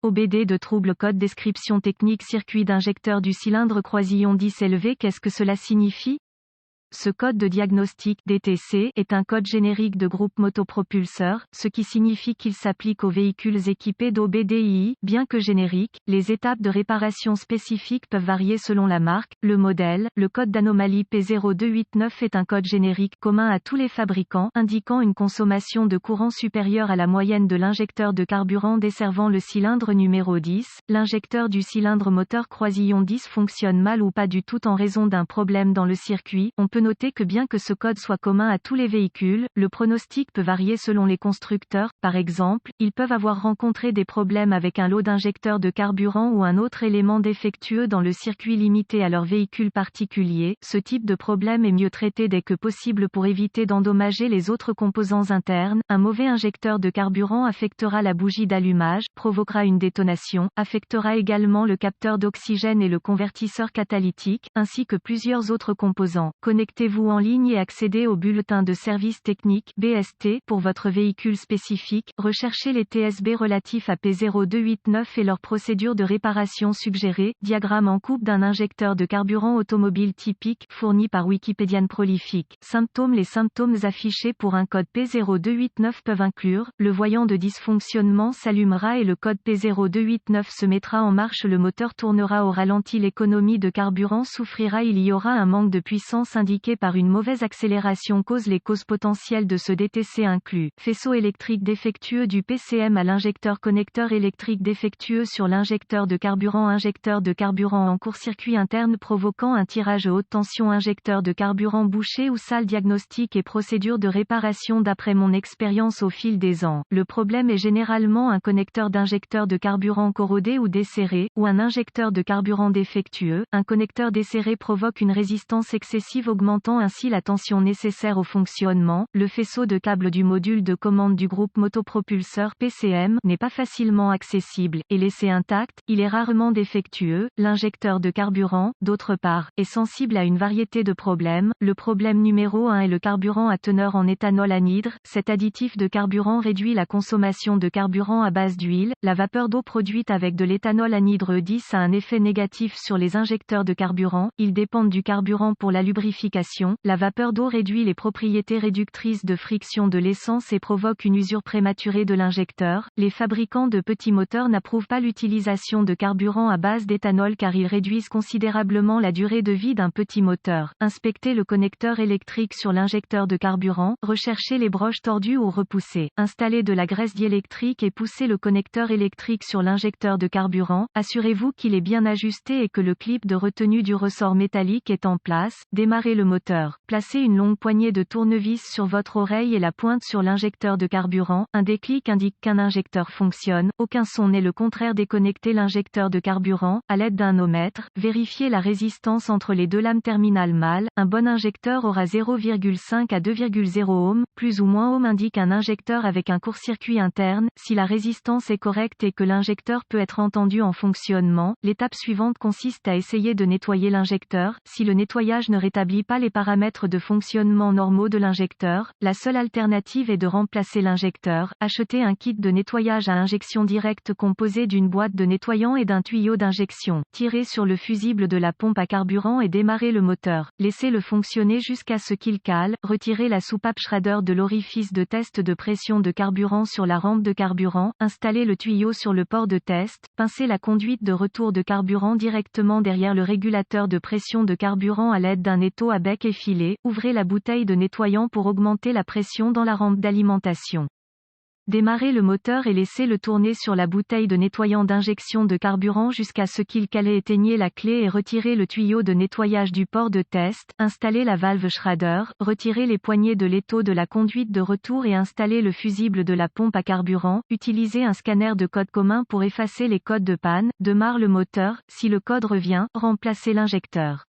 OBD de trouble code description technique circuit d'injecteur du cylindre croisillon 10 élevé. Qu'est-ce que cela signifie? Ce code de diagnostic DTC est un code générique de groupe motopropulseur, ce qui signifie qu'il s'applique aux véhicules équipés d'OBDI. Bien que générique, les étapes de réparation spécifiques peuvent varier selon la marque, le modèle. Le code d'anomalie P0289 est un code générique commun à tous les fabricants, indiquant une consommation de courant supérieure à la moyenne de l'injecteur de carburant desservant le cylindre numéro 10. L'injecteur du cylindre moteur croisillon 10 fonctionne mal ou pas du tout en raison d'un problème dans le circuit. On peut noter que bien que ce code soit commun à tous les véhicules, le pronostic peut varier selon les constructeurs. Par exemple, ils peuvent avoir rencontré des problèmes avec un lot d'injecteurs de carburant ou un autre élément défectueux dans le circuit limité à leur véhicule particulier. Ce type de problème est mieux traité dès que possible pour éviter d'endommager les autres composants internes. Un mauvais injecteur de carburant affectera la bougie d'allumage, provoquera une détonation, affectera également le capteur d'oxygène et le convertisseur catalytique, ainsi que plusieurs autres composants. Connectez-vous en ligne et accédez au bulletin de service technique (BST) pour votre véhicule spécifique. Recherchez les TSB relatifs à P0289 et leur procédure de réparation suggérée. Diagramme en coupe d'un injecteur de carburant automobile typique, fourni par Wikipédian Prolifique. Symptômes. Les symptômes affichés pour un code P0289 peuvent inclure: le voyant de dysfonctionnement s'allumera et le code P0289 se mettra en marche, le moteur tournera au ralenti, l'économie de carburant souffrira, il y aura un manque de puissance indiqué par une mauvaise accélération. Les causes potentielles de ce DTC incluent: faisceau électrique défectueux du PCM à l'injecteur, connecteur électrique défectueux sur l'injecteur de carburant en court-circuit interne provoquant un tirage haute tension, injecteur de carburant bouché ou sale. Diagnostic et procédure de réparation. D'après mon expérience au fil des ans, le problème est généralement un connecteur d'injecteur de carburant corrodé ou desserré, ou un injecteur de carburant défectueux. Un connecteur desserré provoque une résistance excessive, augmentant ainsi la tension nécessaire au fonctionnement. Le faisceau de câble du module de commande du groupe motopropulseur (PCM) n'est pas facilement accessible, et laissé intact, il est rarement défectueux. L'injecteur de carburant, d'autre part, est sensible à une variété de problèmes. Le problème numéro 1 est le carburant à teneur en éthanol anhydre. Cet additif de carburant réduit la consommation de carburant à base d'huile. La vapeur d'eau produite avec de l'éthanol anhydre E10 a un effet négatif sur les injecteurs de carburant. Ils dépendent du carburant pour la lubrification. La vapeur d'eau réduit les propriétés réductrices de friction de l'essence et provoque une usure prématurée de l'injecteur. Les fabricants de petits moteurs n'approuvent pas l'utilisation de carburant à base d'éthanol car ils réduisent considérablement la durée de vie d'un petit moteur. Inspectez le connecteur électrique sur l'injecteur de carburant. Recherchez les broches tordues ou repoussées. Installez de la graisse diélectrique et poussez le connecteur électrique sur l'injecteur de carburant. Assurez-vous qu'il est bien ajusté et que le clip de retenue du ressort métallique est en place. Démarrez le moteur. Placez une longue poignée de tournevis sur votre oreille et la pointe sur l'injecteur de carburant. Un déclic indique qu'un injecteur fonctionne. Aucun son n'est le contraire. Déconnectez l'injecteur de carburant à l'aide d'un ohmètre. Vérifiez la résistance entre les deux lames terminales mâles. Un bon injecteur aura 0,5 à 2,0 ohms, plus ou moins ohm indique un injecteur avec un court-circuit interne. Si la résistance est correcte et que l'injecteur peut être entendu en fonctionnement, l'étape suivante consiste à essayer de nettoyer l'injecteur. Si le nettoyage ne rétablit pas les paramètres de fonctionnement normaux de l'injecteur, la seule alternative est de remplacer l'injecteur. Achetez un kit de nettoyage à injection directe composé d'une boîte de nettoyant et d'un tuyau d'injection. Tirez sur le fusible de la pompe à carburant et démarrez le moteur. Laissez-le fonctionner jusqu'à ce qu'il cale. Retirez la soupape Schrader de l'orifice de test de pression de carburant sur la rampe de carburant. Installez le tuyau sur le port de test. Pincez la conduite de retour de carburant directement derrière le régulateur de pression de carburant à l'aide d'un étau à bec effilé. Ouvrez la bouteille de nettoyant pour augmenter la pression dans la rampe d'alimentation. Démarrez le moteur et laissez-le tourner sur la bouteille de nettoyant d'injection de carburant jusqu'à ce qu'il cale. Éteignez la clé et retirez le tuyau de nettoyage du port de test. Installez la valve Schrader. Retirez les poignées de l'étau de la conduite de retour et installez le fusible de la pompe à carburant. Utilisez un scanner de code commun pour effacer les codes de panne. Démarre le moteur. Si le code revient, remplacez l'injecteur.